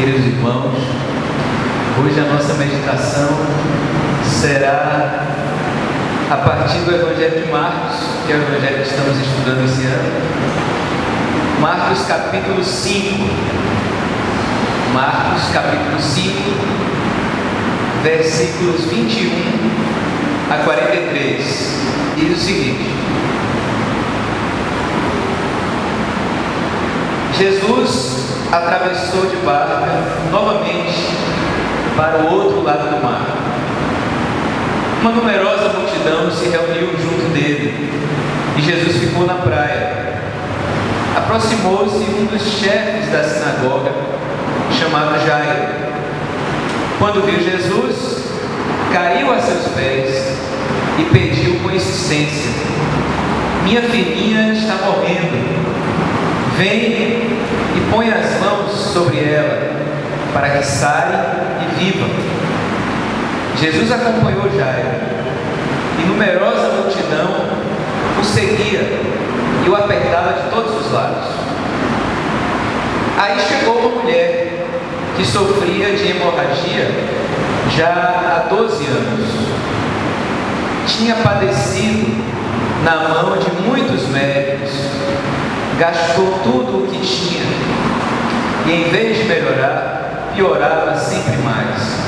queridos irmãos. Hoje a nossa meditação será a partir do Evangelho de Marcos, que é o Evangelho que estamos estudando esse ano. Marcos capítulo 5. Marcos capítulo 5, versículos 21 a 43. Diz o seguinte: Jesus atravessou de barca novamente para o outro lado do mar. Uma numerosa multidão se reuniu junto dele e Jesus ficou na praia. Aproximou-se um dos chefes da sinagoga, chamado Jairo. Quando viu Jesus, caiu a seus pés e pediu com insistência: minha filhinha está morrendo. Vem e põe as mãos sobre ela, para que saia e viva. Jesus acompanhou Jairo, e numerosa multidão o seguia e o apertava de todos os lados. Aí chegou uma mulher que sofria de hemorragia já há 12 anos. Tinha padecido na mão de muitos médicos, gastou tudo o que tinha e, em vez de melhorar, piorava sempre mais.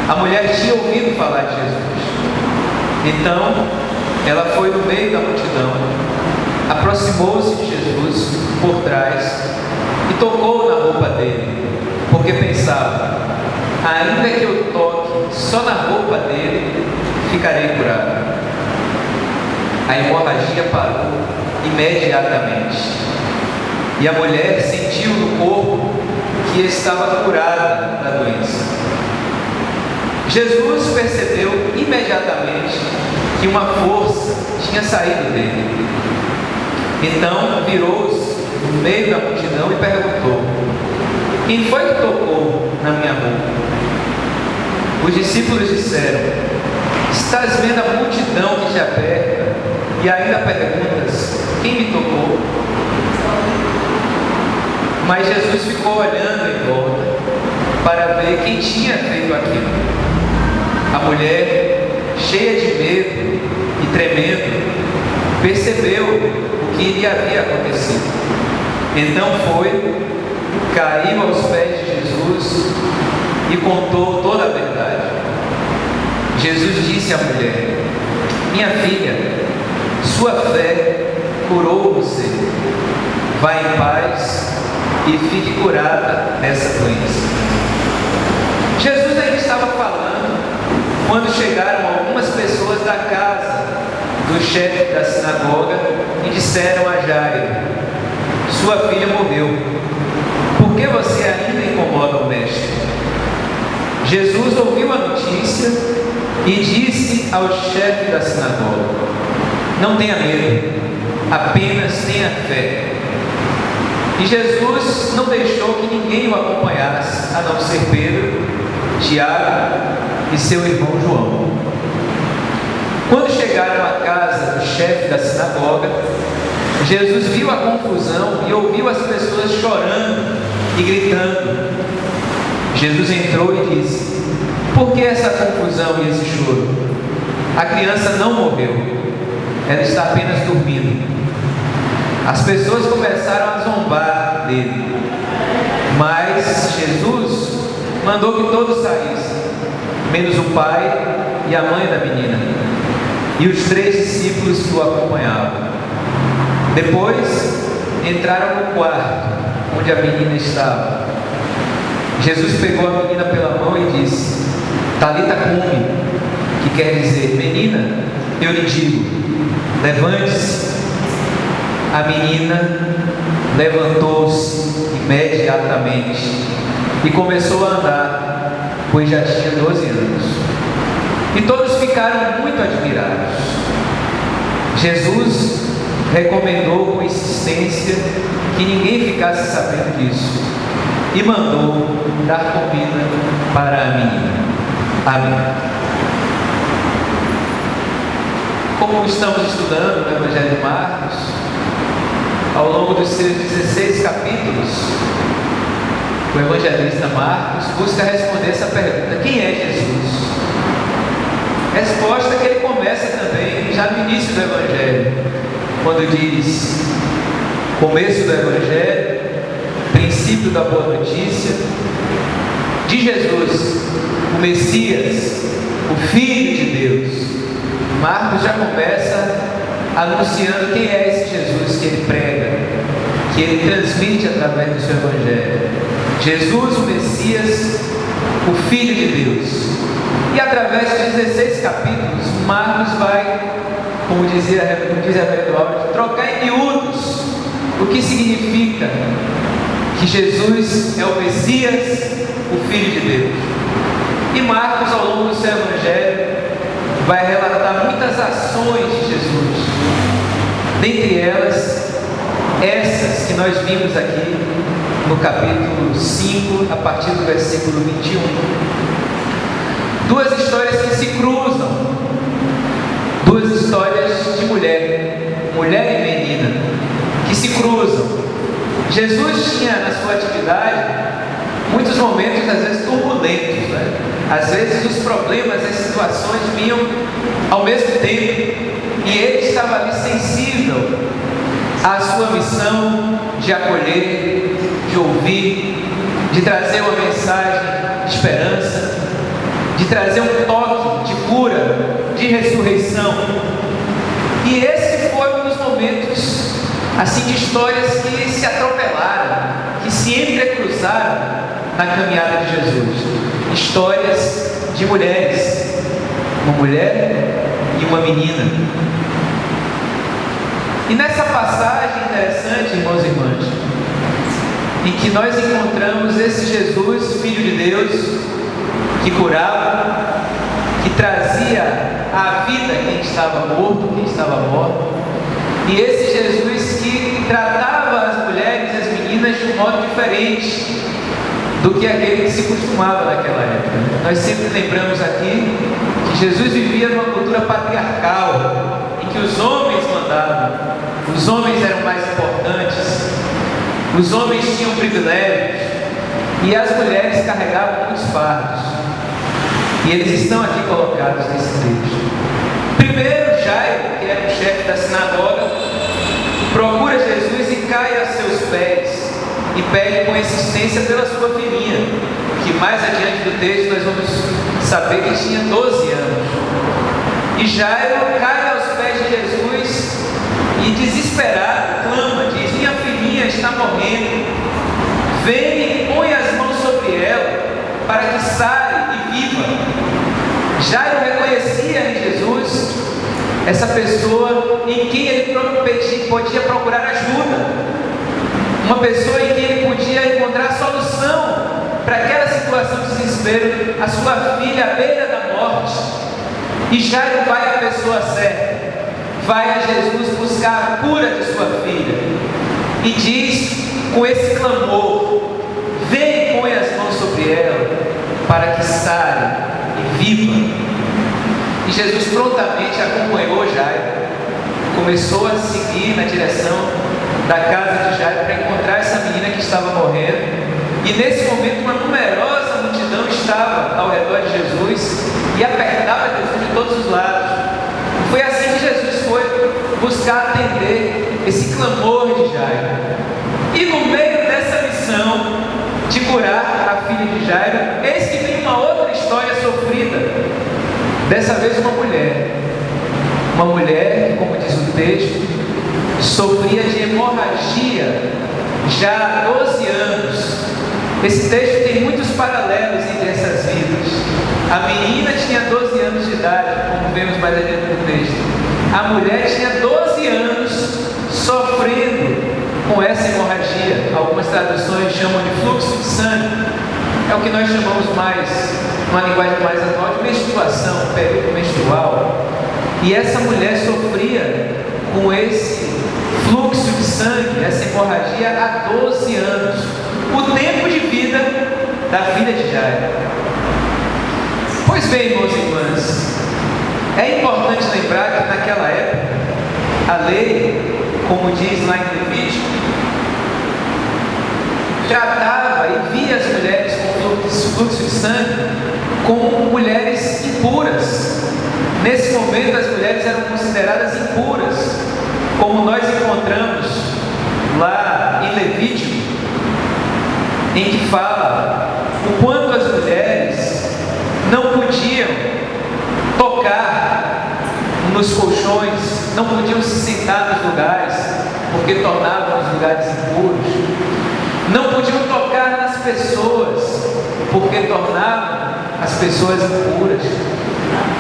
A mulher tinha ouvido falar de Jesus. Então, ela foi no meio da multidão, aproximou-se de Jesus por trás e tocou na roupa dele, porque pensava: ainda que eu toque só na roupa dele, ficarei curado. A hemorragia parou imediatamente, e a mulher sentiu no corpo que estava curada da doença. Jesus percebeu imediatamente que uma força tinha saído dele. Então virou-se no meio da multidão e perguntou: quem foi que tocou na minha roupa? Os discípulos disseram: estás vendo a multidão que te aperta e ainda perguntas: quem me tocou? Mas Jesus ficou olhando em volta para ver quem tinha feito aquilo. A mulher, cheia de medo e tremendo, percebeu o que lhe havia acontecido. Então foi, caiu aos pés de Jesus e contou toda a verdade. Jesus disse à mulher: minha filha, sua fé curou você. Vá em paz e fique curada dessa doença. Jesus ainda estava falando quando chegaram algumas pessoas da casa do chefe da sinagoga e disseram a Jairo: sua filha morreu. Por que você ainda incomoda o mestre? Jesus ouviu a notícia e disse ao chefe da sinagoga: não tenha medo, apenas tenha fé. E Jesus não deixou que ninguém o acompanhasse, a não ser Pedro, Tiago e seu irmão João. Quando chegaram à casa do chefe da sinagoga, Jesus viu a confusão e ouviu as pessoas chorando e gritando. Jesus entrou e disse: por que essa confusão e esse choro? A criança não morreu, ela está apenas dormindo. As pessoas começaram a zombar dele, mas Jesus mandou que todos saíssem, menos o pai e a mãe da menina, e os 3 discípulos que o acompanhavam. Depois entraram no quarto onde a menina estava. Jesus pegou a menina pela mão e disse: Talita cumi, que quer dizer: menina, eu lhe digo, levante-se. A menina levantou-se imediatamente e começou a andar, pois já tinha 12 anos. E todos ficaram muito admirados. Jesus recomendou com insistência que ninguém ficasse sabendo disso e mandou dar comida para a menina. Amém. Como estamos estudando o Evangelho de Marcos, ao longo dos seus 16 capítulos, o evangelista Marcos busca responder essa pergunta: quem é Jesus? Resposta que ele começa também já no início do Evangelho, quando diz: começo do Evangelho, princípio da boa notícia, de Jesus, o Messias, o Filho de Deus. Marcos já começa anunciando quem é esse Jesus que ele prega, que ele transmite através do seu Evangelho. Jesus, o Messias, o Filho de Deus. E através de 16 capítulos, Marcos vai, como diz a Reverendo Alves, trocar em miúdos o que significa que Jesus é o Messias, o Filho de Deus. E Marcos, ao longo do seu Evangelho, vai relatar muitas ações de Jesus. Dentre elas, essas que nós vimos aqui no capítulo 5, a partir do versículo 21. Duas histórias que se cruzam, duas histórias de mulher e menina, que se cruzam. Jesus tinha na sua atividade muitos momentos, às vezes, turbulentos, né? Às vezes os problemas, as situações vinham ao mesmo tempo, e ele estava ali sensível à sua missão de acolher, de ouvir, de trazer uma mensagem de esperança, de trazer um toque de cura, de ressurreição. E esse foi um dos momentos assim de histórias que se atropelaram, que se entrecruzaram na caminhada de Jesus. Histórias de mulheres, uma mulher e uma menina. E nessa passagem interessante, irmãos e irmãs, em que nós encontramos esse Jesus, Filho de Deus, que curava, que trazia à vida quem estava morto, quem estava morto, e esse Jesus que tratava as mulheres e as meninas de um modo diferente do que aquele que se costumava naquela época. Nós sempre lembramos aqui que Jesus vivia numa cultura patriarcal, em que os homens mandavam, os homens eram mais importantes, os homens tinham privilégios e as mulheres carregavam muitos fardos. E eles estão aqui colocados nesse texto. Primeiro, Jairo, que era o chefe da sinagoga, procura Jesus e cai aos seus pés e pede com insistência pela sua filhinha, que mais adiante do texto nós vamos saber que tinha 12 anos. E Jairo cai aos pés de Jesus e, desesperado, clama, diz: minha filhinha está morrendo, vem e põe as mãos sobre ela, para que sare e viva. Jairo reconhecia em Jesus essa pessoa em quem ele podia procurar ajuda, uma pessoa em quem ele podia encontrar solução para aquela situação de desespero, a sua filha à beira da morte. E Jairo vai à pessoa certa, vai a Jesus buscar a cura de sua filha e diz com esse clamor: vem e põe as mãos sobre ela, para que sare e viva. E Jesus prontamente acompanhou Jairo, começou a seguir na direção da casa de Jairo para encontrar essa menina que estava morrendo. E nesse momento uma numerosa multidão estava ao redor de Jesus e apertava Jesus de todos os lados. Foi assim que Jesus foi buscar atender esse clamor de Jairo. E no meio dessa missão de curar a filha de Jairo, eis que vem uma outra história sofrida. Dessa vez uma mulher que, como diz o texto, sofria de hemorragia já há 12 anos. Esse texto tem muitos paralelos entre essas vidas. A menina tinha 12 anos de idade, como vemos mais adiante no texto. A mulher tinha 12 anos sofrendo com essa hemorragia. Algumas traduções chamam de fluxo de sangue. É o que nós chamamos mais, numa linguagem mais atual, de menstruação, período menstrual. E essa mulher sofria com esse fluxo de sangue, essa hemorragia, há 12 anos. O tempo de vida da filha de Jairo. Pois bem, irmãos e irmãs, é importante lembrar que naquela época, a lei, como diz lá em Levítico, tratava olhava e via as mulheres com fluxo de sangue como mulheres impuras. Nesse momento as mulheres eram consideradas impuras, como nós encontramos lá em Levítico, em que fala o quanto as mulheres não podiam tocar nos colchões, não podiam se sentar nos lugares, porque tornavam os lugares impuros, não podiam tocar nas pessoas, porque tornavam as pessoas impuras.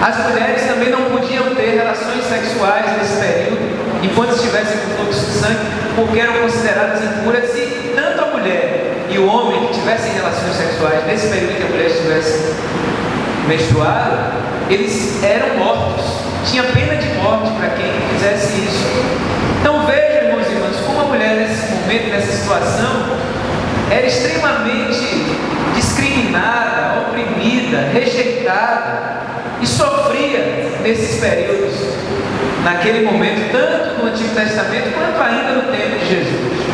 As mulheres também não podiam ter relações sexuais nesse período, enquanto estivessem com fluxo de sangue, porque eram consideradas impuras. E tanto a mulher e o homem que tivessem relações sexuais nesse período em que a mulher estivesse menstruada, eles eram mortos. Tinha pena de morte para quem fizesse isso. Então vejam, irmãos e irmãs, como a mulher nesse momento, nessa situação, era extremamente discriminada, oprimida, rejeitada e sofria nesses períodos, naquele momento, tanto no Antigo Testamento quanto ainda no tempo de Jesus.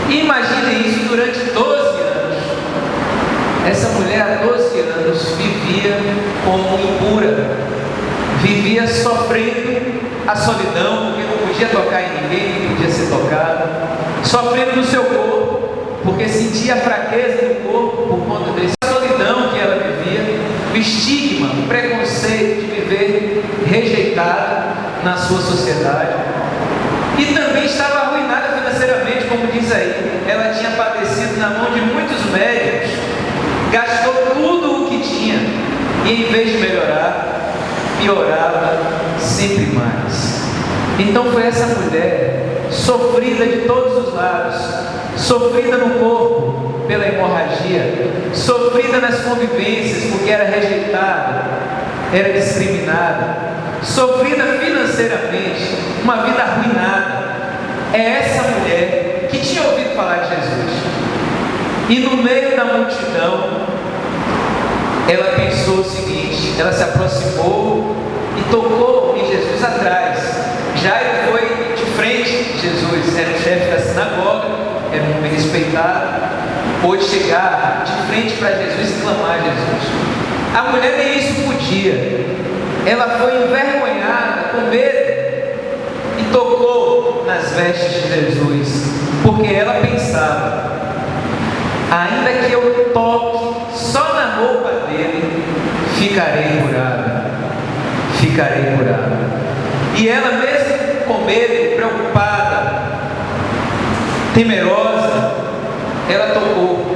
E imaginem isso durante 12 anos. Essa mulher há 12 anos vivia como impura, vivia sofrendo a solidão, porque não podia tocar em ninguém, não podia ser tocada, sofrendo no seu corpo, porque sentia a fraqueza do corpo por conta dessa solidão que ela vivia, o estigma, o preconceito de viver rejeitada na sua sociedade. E também estava arruinada financeiramente, como diz aí. Ela tinha padecido na mão de muitos médicos, gastou tudo o que tinha, e em vez de melhorar, piorava sempre mais. Então foi essa mulher, sofrida de todos os lados, sofrida no corpo pela hemorragia, sofrida nas convivências porque era rejeitada, era discriminada, sofrida financeiramente, uma vida arruinada. É essa mulher que tinha ouvido falar de Jesus, e no meio da multidão ela pensou o seguinte: ela se aproximou e tocou em Jesus atrás. Jairo foi de frente de Jesus, era o chefe da sinagoga, era um homem respeitado, pôde chegar de frente para Jesus e clamar a Jesus. A mulher nem isso podia, ela foi envergonhada, com medo, e tocou nas vestes de Jesus, porque ela pensava: ainda que eu toque só na roupa dele, ficarei curada, ficarei curada. E ela, mesmo com medo, preocupada, temerosa, ela tocou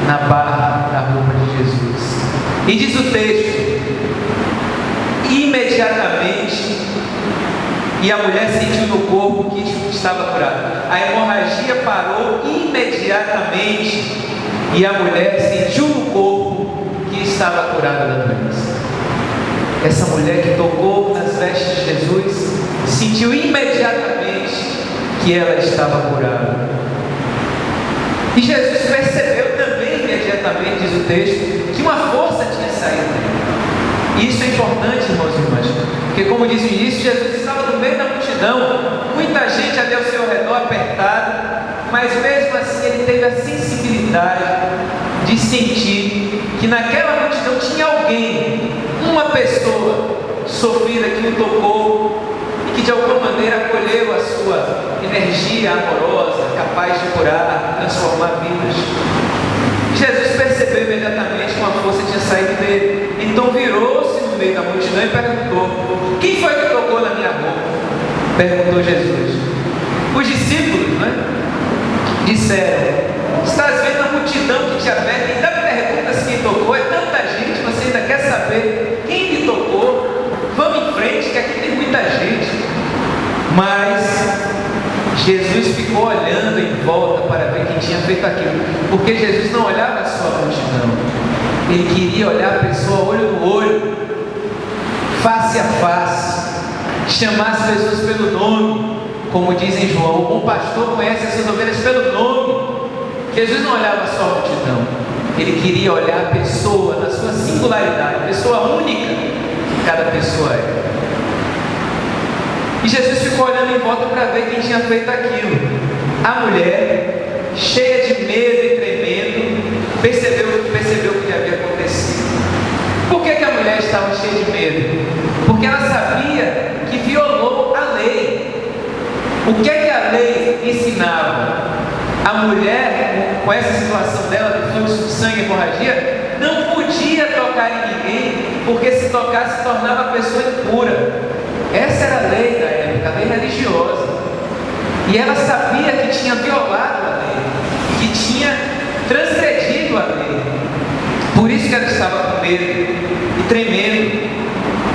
na barra da roupa de Jesus. E diz o texto: imediatamente, e a mulher sentiu no corpo que estava curada. A hemorragia parou imediatamente, e a mulher sentiu no corpo que estava curada da doença. Essa mulher que tocou nas vestes de Jesus sentiu imediatamente que ela estava curada. E Jesus percebeu também imediatamente, diz o texto, que uma força tinha saído dele. E isso é importante, irmãos e irmãs, porque, como diz o início, Jesus estava no meio da multidão, muita gente ali ao seu redor, apertada, mas mesmo assim ele teve a sensibilidade de sentir que naquela multidão tinha alguém, uma pessoa sofrida que o tocou e que de alguma maneira acolheu a sua energia amorosa, capaz de curar, transformar vidas. Jesus percebeu imediatamente que uma força tinha saído dele, então virou-se no meio da multidão e perguntou: quem foi que tocou na minha roupa? Perguntou Jesus. Os discípulos, disseram: estás vendo a multidão que te aperta e ainda perguntas quem tocou? É tanta gente, você ainda quer saber quem me tocou? Vamos em frente, que aqui tem muita gente. Mas Jesus ficou olhando em volta para ver quem tinha feito aquilo, porque Jesus não olhava só a multidão, ele queria olhar a pessoa olho no olho, face a face, chamar as pessoas pelo nome, como diz em João: o bom pastor conhece as suas ovelhas pelo nome. Jesus não olhava só a multidão, ele queria olhar a pessoa na sua singularidade, a pessoa única que cada pessoa é. E Jesus ficou olhando em volta para ver quem tinha feito aquilo. A mulher, cheia de medo e tremendo, mulher estava cheia de medo? Porque ela sabia que violou a lei. O que é que a lei ensinava? A mulher, com essa situação dela de fluxo de sangue e hemorragia, não podia tocar em ninguém, porque se tocasse se tornava a pessoa impura. Essa era a lei da época, a lei religiosa. E ela sabia que tinha violado a lei, que tinha transgredido a lei. Por isso que ela estava com medo e tremendo,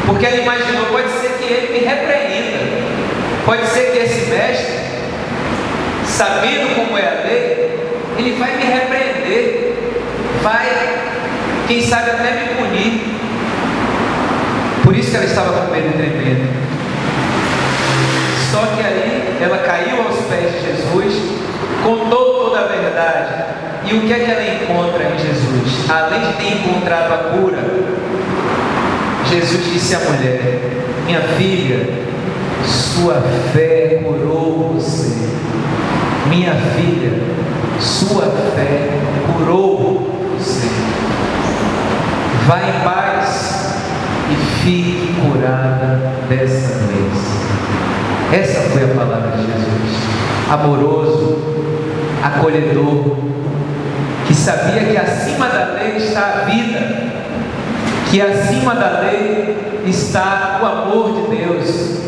porque ela imaginou: pode ser que ele me repreenda, pode ser que esse mestre, sabendo como é a lei, ele vai me repreender, vai, quem sabe, até me punir. Por isso que ela estava com medo e tremendo. Só que aí ela caiu aos pés de Jesus, contou toda a verdade. E o que é que ela encontra em Jesus? Além de ter encontrado a cura, Jesus disse à mulher: minha filha, sua fé curou você. Minha filha, sua fé curou você. Vá em paz e fique curada dessa vez. Essa foi a palavra de Jesus. Amoroso, acolhedor, que sabia que acima da lei está a vida, que acima da lei está o amor de Deus,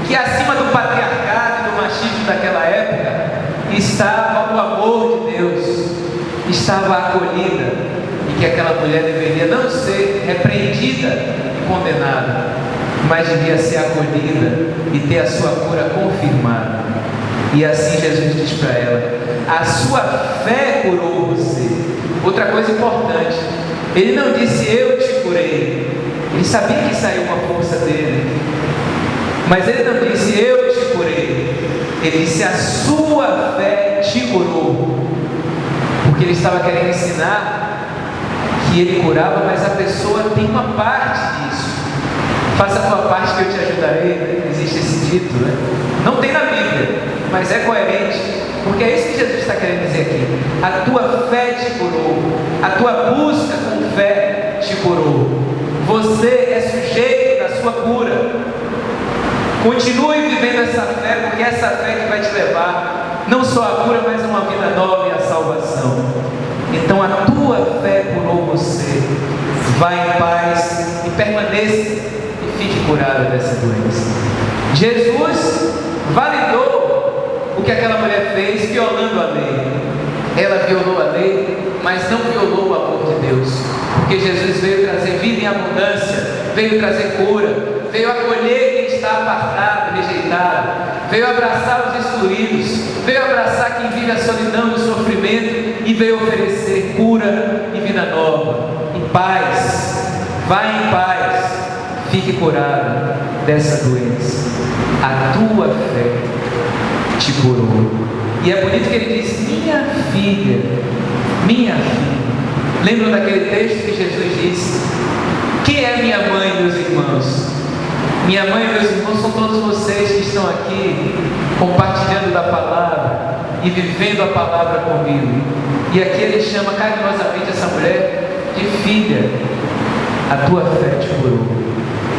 que acima do patriarcado e do machismo daquela época estava o amor de Deus, estava a acolhida, e que aquela mulher deveria não ser repreendida e condenada, mas devia ser acolhida e ter a sua cura confirmada. E assim Jesus diz para ela: a sua fé curou você. Outra coisa importante, ele não disse eu te curei, ele sabia que saiu uma força dele, mas ele não disse eu te curei, ele disse a sua fé te curou, porque ele estava querendo ensinar que ele curava, mas a pessoa tem uma parte disso. Faça a tua parte que eu te ajudarei. Existe esse dito, né? Não tem na Bíblia, mas é coerente, porque é isso que Jesus está querendo dizer aqui. A tua fé te curou, a tua busca com fé te curou. Você é sujeito da sua cura. Continue vivendo essa fé, porque é essa fé que vai te levar não só a cura, mas a uma vida nova e a salvação. Então a tua fé curou você. Vá em paz e permaneça e fique curado dessa doença. Jesus validou o que aquela mulher fez, violando a lei. Ela violou a lei, mas não violou o amor de Deus, porque Jesus veio trazer vida em abundância, veio trazer cura, veio acolher quem está apartado, rejeitado, veio abraçar os excluídos, veio abraçar quem vive a solidão e o sofrimento, e veio oferecer cura e vida nova, em paz. Vá em paz, fique curado dessa doença. A tua fé te curou. E é bonito que ele diz: minha filha, minha filha. Lembram daquele texto que Jesus disse: quem é minha mãe e meus irmãos? Minha mãe e meus irmãos são todos vocês que estão aqui compartilhando da palavra e vivendo a palavra comigo. E aqui ele chama carinhosamente essa mulher de filha. A tua fé te curou.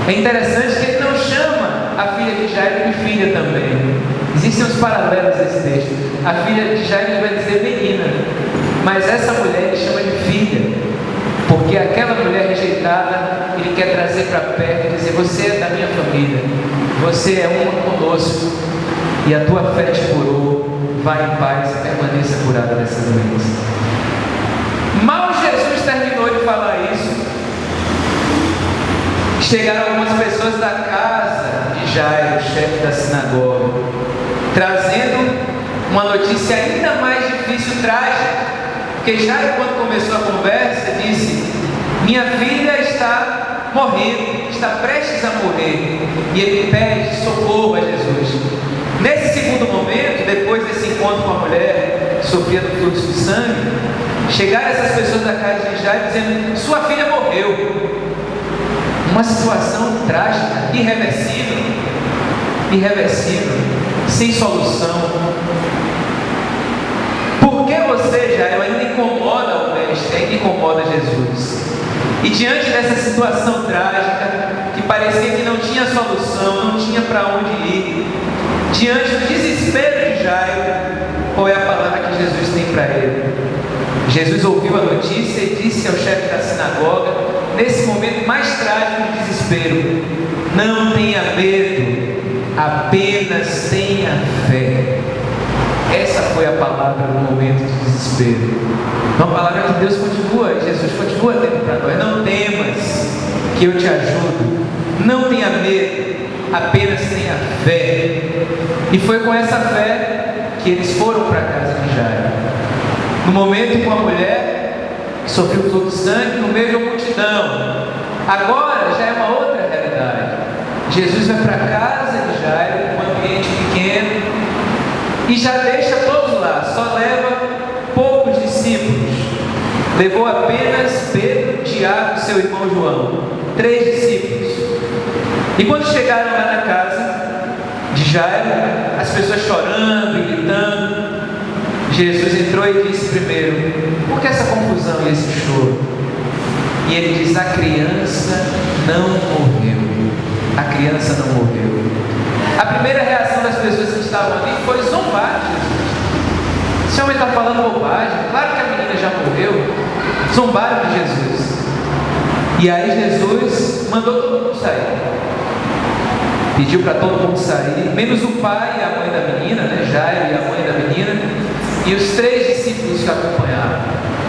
É interessante que ele não chama a filha de Jairo de filha também. Existem uns paralelos nesse texto. A filha de Jairo vai dizer menina, mas essa mulher ele chama de filha, porque aquela mulher rejeitada ele quer trazer para perto e dizer: você é da minha família, você é uma conosco, e a tua fé te curou. Vá em paz e permaneça curada dessa doença. Mal Jesus terminou de falar isso, chegaram algumas pessoas da casa de Jairo, chefe da sinagoga, trazendo uma notícia ainda mais difícil e trágica. Porque Jairo, quando começou a conversa, disse: minha filha está morrendo, está prestes a morrer. E ele pede socorro a Jesus. Nesse segundo momento, depois desse encontro com a mulher que sofria do fluxo de sangue, chegaram essas pessoas da casa de Jairo dizendo: sua filha morreu. Uma situação trágica, irreversível, sem solução. Por que você, Jairo, ainda incomoda o mestre, ainda incomoda Jesus? E diante dessa situação trágica, que parecia que não tinha solução, não tinha para onde ir, diante do desespero de Jairo, qual é a palavra que Jesus tem para ele? Jesus ouviu a notícia e disse ao chefe da sinagoga, nesse momento mais trágico de desespero: não tenha medo, apenas tenha fé. Essa foi a palavra no momento de desespero. Uma palavra que Deus continua, Jesus continua tendo para nós: não temas, que eu te ajudo. Não tenha medo, apenas tenha fé. E foi com essa fé que eles foram para a casa de Jairo. No momento, com a mulher que sofreu fluxo de sangue no meio de uma multidão. Agora já é uma outra realidade. Jesus vai para a casa de Jairo, um ambiente pequeno, e já deixa todos lá, só leva poucos discípulos. Levou apenas Pedro, Tiago e seu irmão João, 3 discípulos. E quando chegaram lá na casa de Jairo, as pessoas chorando e gritando, Jesus entrou e disse primeiro: por que essa confusão e esse choro? E ele diz: a criança não morreu. A criança não morreu. A primeira reação das pessoas que estavam ali foi zombar de Jesus. Esse homem está falando bobagem, claro que a menina já morreu. Zombaram de Jesus. E aí Jesus mandou todo mundo sair. Pediu para todo mundo sair, menos o pai e a mãe da menina, Jairo e a mãe da menina, e os 3 discípulos que acompanhavam.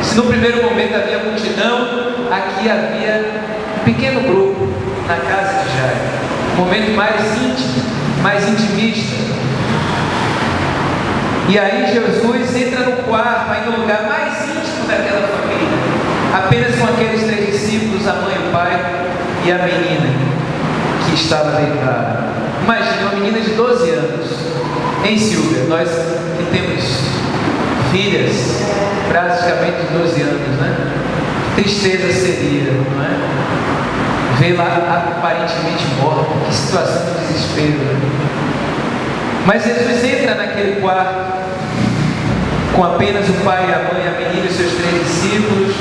Se no primeiro momento havia multidão, aqui havia um pequeno grupo na casa de Jairo. Um momento mais íntimo, mais intimista. E aí Jesus entra no quarto, aí no lugar mais íntimo daquela família, apenas com aqueles 3 discípulos, a mãe, o pai e a menina que estava deitada. Imagina, uma menina de 12 anos. Em Silvia, nós que temos filhas praticamente de 12 anos, né? Tristeza seria, não é? Ver lá aparentemente morta, que situação de desespero, né? Mas Jesus entra naquele quarto com apenas o pai, a mãe, a menina e seus 3 discípulos.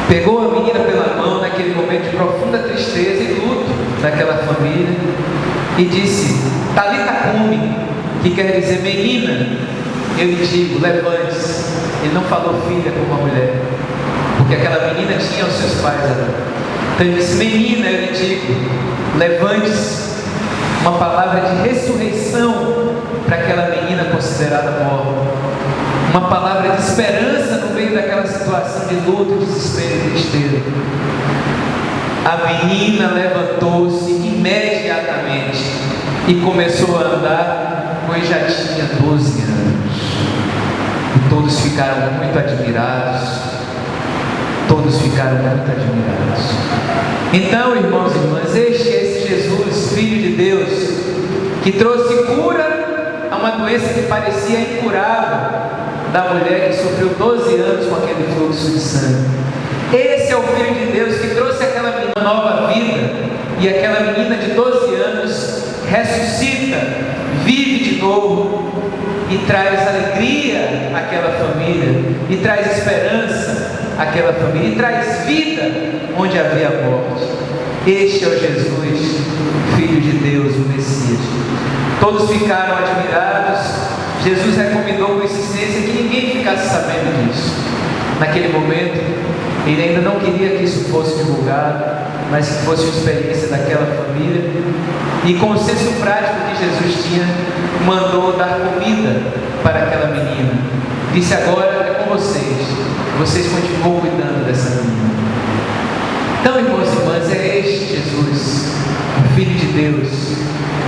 Pegou a menina pela mão naquele momento de profunda tristeza e luto daquela família e disse: Talita cumi, que quer dizer menina, eu lhe digo, levante-se. Ele não falou filha como uma mulher, porque aquela menina tinha os seus pais ali. Então ele disse: menina, eu lhe digo, levante-se. Uma palavra de ressurreição para aquela menina considerada morta. Uma palavra de esperança no meio daquela situação de luto, desespero e tristeza. A menina levantou-se imediatamente e começou a andar, pois já tinha 12 anos. E todos ficaram muito admirados. Todos ficaram muito admirados. Então, irmãos e irmãs, este é esse Jesus, Filho de Deus, que trouxe cura a uma doença que parecia incurável, da mulher que sofreu 12 anos com aquele fluxo de sangue. Esse é o Filho de Deus que trouxe aquela menina nova vida, e aquela menina de 12 anos ressuscita, vive de novo e traz alegria àquela família, e traz esperança àquela família, e traz vida onde havia morte. Este é o Jesus, Filho de Deus, o Messias. Todos ficaram admirados. Jesus recomendou com insistência que ninguém ficasse sabendo disso. Naquele momento, ele ainda não queria que isso fosse divulgado, mas que fosse uma experiência daquela família. E com o senso prático que Jesus tinha, mandou dar comida para aquela menina. Disse: agora é com vocês. Vocês continuam cuidando dessa menina. Então, irmãos e irmãs, é este Jesus, o Filho de Deus,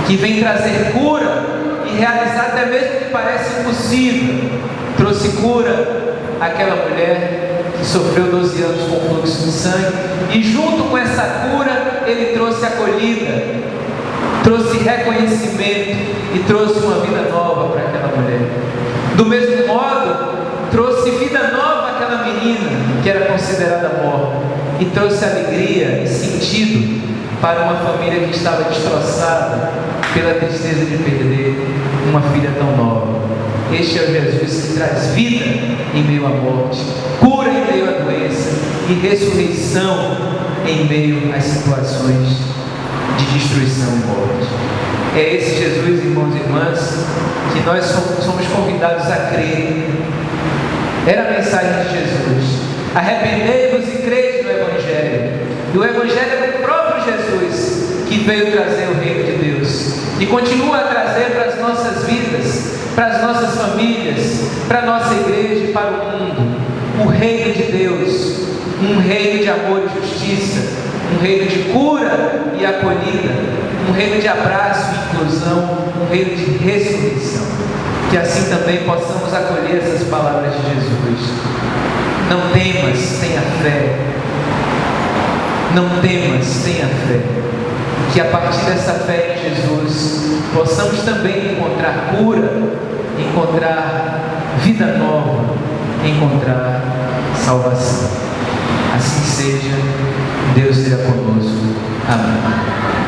que vem trazer cura e realizar até mesmo o que parece impossível. Trouxe cura àquela mulher que sofreu 12 anos com fluxo de sangue, e junto com essa cura ele trouxe acolhida, trouxe reconhecimento e trouxe uma vida nova para aquela mulher. Do mesmo modo, trouxe vida nova àquela menina que era considerada morta, e trouxe alegria e sentido para uma família que estava destroçada pela tristeza de perder uma filha tão nova. Este é o Jesus que traz vida em meio à morte, cura em meio à doença, e ressurreição em meio às situações de destruição e morte. É esse Jesus, irmãos e irmãs, que nós somos convidados a crer. Era a mensagem de Jesus: arrependei-vos e crede no Evangelho. E o Evangelho é o próprio Jesus que veio trazer o reino de Deus e continua a trazer para as nossas vidas, para as nossas famílias, para a nossa igreja e para o mundo. O reino de Deus, um reino de amor e justiça, um reino de cura e acolhida, um reino de abraço e inclusão, um reino de ressurreição. Que assim também possamos acolher essas palavras de Jesus. Não temas, tenha fé. Não temas, tenha fé. Que a partir dessa fé em Jesus possamos também encontrar cura, encontrar vida nova, encontrar salvação. Assim seja, Deus seja conosco. Amém.